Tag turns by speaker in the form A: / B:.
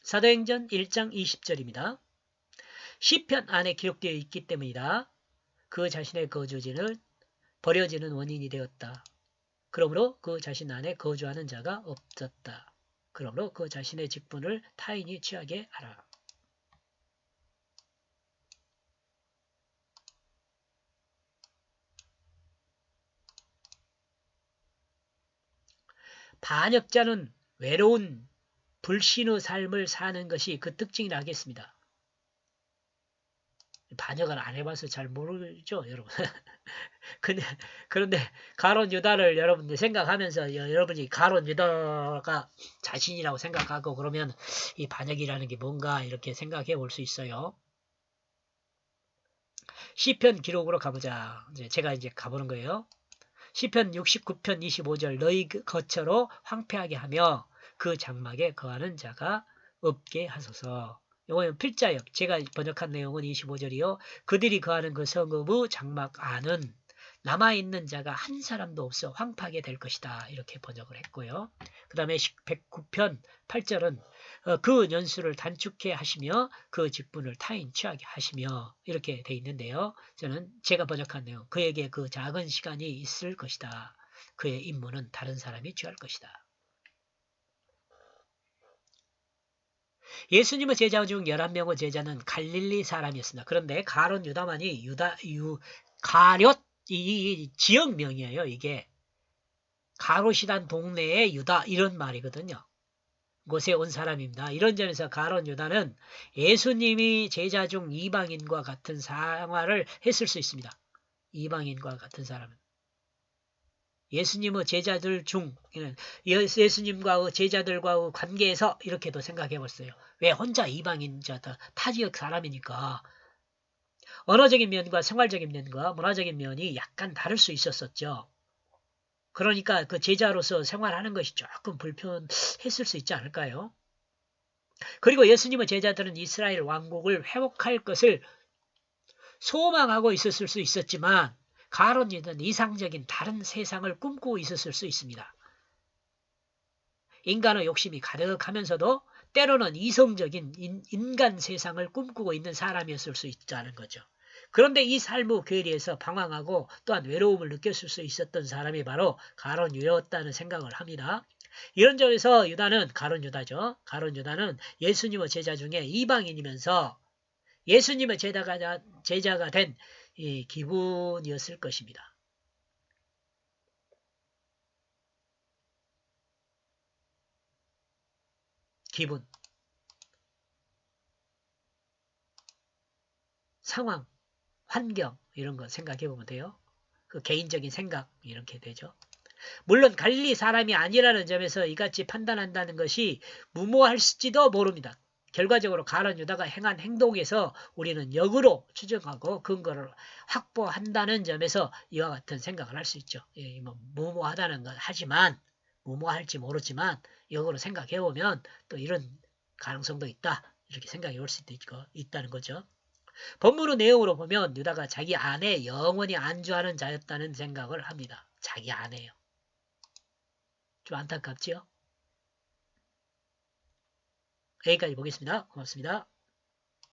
A: 사도행전 1장 20절입니다. 시편 안에 기록되어 있기 때문이다. 그 자신의 거주지는 버려지는 원인이 되었다. 그러므로 그 자신 안에 거주하는 자가 없었다. 그러므로 그 자신의 직분을 타인이 취하게 하라. 반역자는 외로운 불신의 삶을 사는 것이 그 특징이라 하겠습니다. 반역을 안 해봐서 잘 모르죠, 여러분. 그런데 가론 유다를 여러분들 생각하면서 여러분이 가론 유다가 자신이라고 생각하고 그러면 이 반역이라는 게 뭔가 이렇게 생각해 볼 수 있어요. 시편 기록으로 가보자. 제가 이제 가보는 거예요. 시편 69편 25절 너희 거처로 황폐하게 하며 그 장막에 거하는 자가 없게 하소서. 이거는 필자역. 제가 번역한 내용은 25절이요. 그들이 거하는 그 성읍의 장막 안은 남아있는 자가 한 사람도 없어 황폐하게 될 것이다. 이렇게 번역을 했고요. 그 다음에 109편 8절은 그 연수를 단축해 하시며 그 직분을 타인 취하게 하시며 이렇게 돼 있는데요. 저는 제가 번역한 내용 그에게 그 작은 시간이 있을 것이다. 그의 임무는 다른 사람이 취할 것이다. 예수님의 제자 중 11명의 제자는 갈릴리 사람이었습니다. 그런데 가론 유다만이 가롯 이 지역명이에요. 이게 가롯이란 동네의 유다 이런 말이거든요. 곳에 온 사람입니다. 이런 점에서 가론 유다는 예수님이 제자 중 이방인과 같은 생활을 했을 수 있습니다. 이방인과 같은 사람은. 예수님의 제자들 중 예수님과 제자들과의 관계에서 이렇게도 생각해 봤어요. 왜 혼자 이방인자다 타 지역 사람이니까 언어적인 면과 생활적인 면과 문화적인 면이 약간 다를 수 있었었죠. 그러니까 그 제자로서 생활하는 것이 조금 불편했을 수 있지 않을까요? 그리고 예수님의 제자들은 이스라엘 왕국을 회복할 것을 소망하고 있었을 수 있었지만 가론 유다는 이상적인 다른 세상을 꿈꾸고 있었을 수 있습니다. 인간의 욕심이 가득하면서도 때로는 이성적인 인간 세상을 꿈꾸고 있는 사람이었을 수 있다는 거죠. 그런데 이 삶의 괴리에서 방황하고 또한 외로움을 느꼈을 수 있었던 사람이 바로 가론 유다였다는 생각을 합니다. 이런 점에서 유다는 가론 유다죠. 가론 유다는 예수님의 제자 중에 이방인이면서 예수님의 제자가 된 이 기분이었을 것입니다. 기분, 상황, 환경 이런 거 생각해 보면 돼요. 그 개인적인 생각 이렇게 되죠. 물론 갈릴리 사람이 아니라는 점에서 이같이 판단한다는 것이 무모할지도 모릅니다. 결과적으로 가론 유다가 행한 행동에서 우리는 역으로 추정하고 근거를 확보한다는 점에서 이와 같은 생각을 할 수 있죠. 무모하다는 건 하지만 무모할지 모르지만 역으로 생각해 보면 또 이런 가능성도 있다. 이렇게 생각해 볼 수도 있다는 거죠. 본문의 내용으로 보면 유다가 자기 안에 영원히 안주하는 자였다는 생각을 합니다. 자기 안에요. 좀 안타깝지요? 여기까지 보겠습니다. 고맙습니다.